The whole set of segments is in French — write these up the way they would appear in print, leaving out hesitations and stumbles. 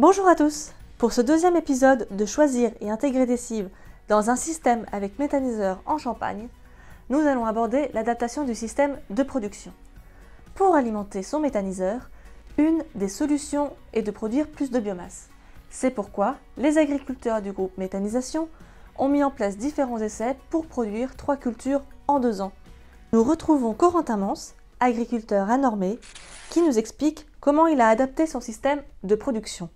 Bonjour à tous! Pour ce deuxième épisode de Choisir et intégrer des cives dans un système avec méthaniseur en Champagne, nous allons aborder l'adaptation du système de production. Pour alimenter son méthaniseur, une des solutions est de produire plus de biomasse. C'est pourquoi les agriculteurs du groupe Méthanisation ont mis en place différents essais pour produire 3 cultures en 2 ans. Nous retrouvons Corentin Mans, agriculteur à Normée, qui nous explique comment il a adapté son système de production.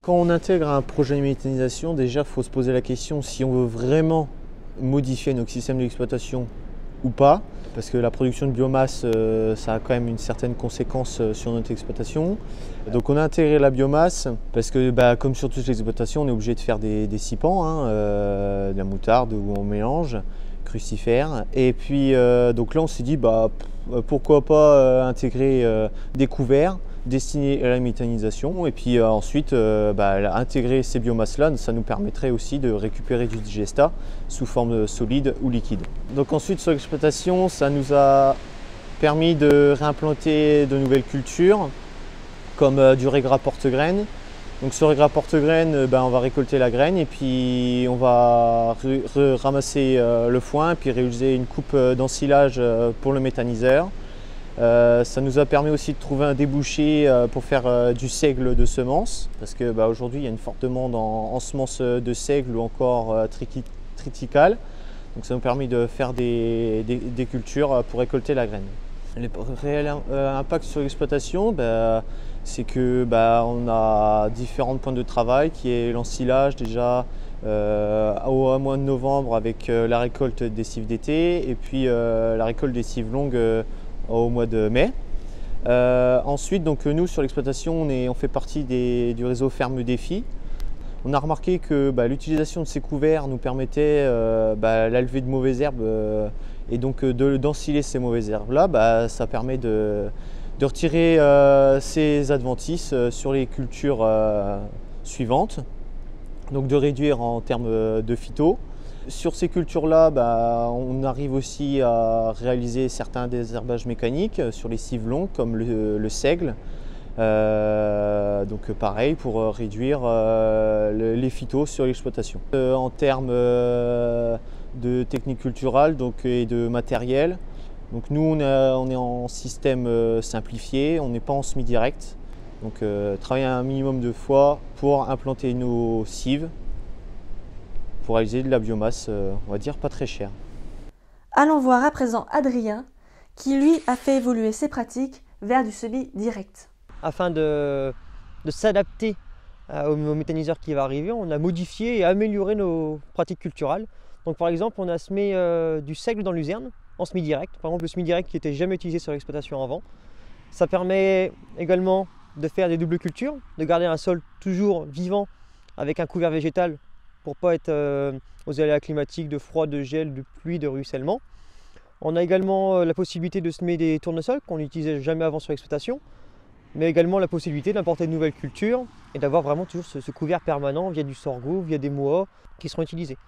Quand on intègre un projet de méthanisation, déjà il faut se poser la question si on veut vraiment modifier notre système d'exploitation ou pas, parce que la production de biomasse, ça a quand même une certaine conséquence sur notre exploitation. Donc on a intégré la biomasse parce que comme sur toutes les exploitations, on est obligé de faire des sipans, de la moutarde où on mélange, crucifères. Et puis donc là on s'est dit pourquoi pas intégrer des couverts destinés à la méthanisation, et puis ensuite intégrer ces biomasses-là, ça nous permettrait aussi de récupérer du digestat sous forme solide ou liquide. Donc ensuite sur l'exploitation, ça nous a permis de réimplanter de nouvelles cultures comme du régras porte-graines. Donc sur régras porte-graines, on va récolter la graine et puis on va ramasser le foin et puis réaliser une coupe d'ensilage pour le méthaniseur. Ça nous a permis aussi de trouver un débouché pour faire du seigle de semences, parce que aujourd'hui il y a une forte demande en semences de seigle ou encore triticale. Donc ça nous permet de faire des cultures pour récolter la graine. Le réel impact sur l'exploitation, c'est que on a différents points de travail, qui est l'ensilage déjà au mois de novembre avec la récolte des cives d'été et puis la récolte des cives longues au mois de mai. Ensuite, donc, nous sur l'exploitation, on fait partie du réseau Ferme Défi. On a remarqué que l'utilisation de ces couverts nous permettait la levée de mauvaises herbes et donc d'ensiler ces mauvaises herbes-là. Ça permet de retirer ces adventices sur les cultures suivantes, donc de réduire en termes de phyto. Sur ces cultures-là, on arrive aussi à réaliser certains désherbages mécaniques sur les cives longues comme le seigle. Donc pareil pour réduire les phytos sur l'exploitation. En termes de technique culturale et de matériel, donc nous on est en système simplifié, on n'est pas en semi-direct. Donc travailler un minimum de fois pour implanter nos cives, pour réaliser de la biomasse, on va dire, pas très chère. Allons voir à présent Adrien, qui lui a fait évoluer ses pratiques vers du semi-direct. Afin de s'adapter au méthaniseur qui va arriver, on a modifié et amélioré nos pratiques culturales. Donc par exemple, on a semé du seigle dans luzerne en semi-direct. Par exemple, le semi-direct qui n'était jamais utilisé sur l'exploitation avant. Ça permet également de faire des doubles cultures, de garder un sol toujours vivant avec un couvert végétal pour ne pas être aux aléas climatiques de froid, de gel, de pluie, de ruissellement. On a également la possibilité de semer des tournesols qu'on n'utilisait jamais avant sur l'exploitation, mais également la possibilité d'importer de nouvelles cultures et d'avoir vraiment toujours ce couvert permanent via du sorgho, via des moas qui seront utilisés.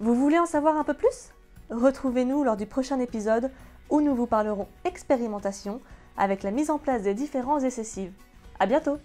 Vous voulez en savoir un peu plus? Retrouvez-nous lors du prochain épisode où nous vous parlerons expérimentation avec la mise en place des différents essais cives. À bientôt!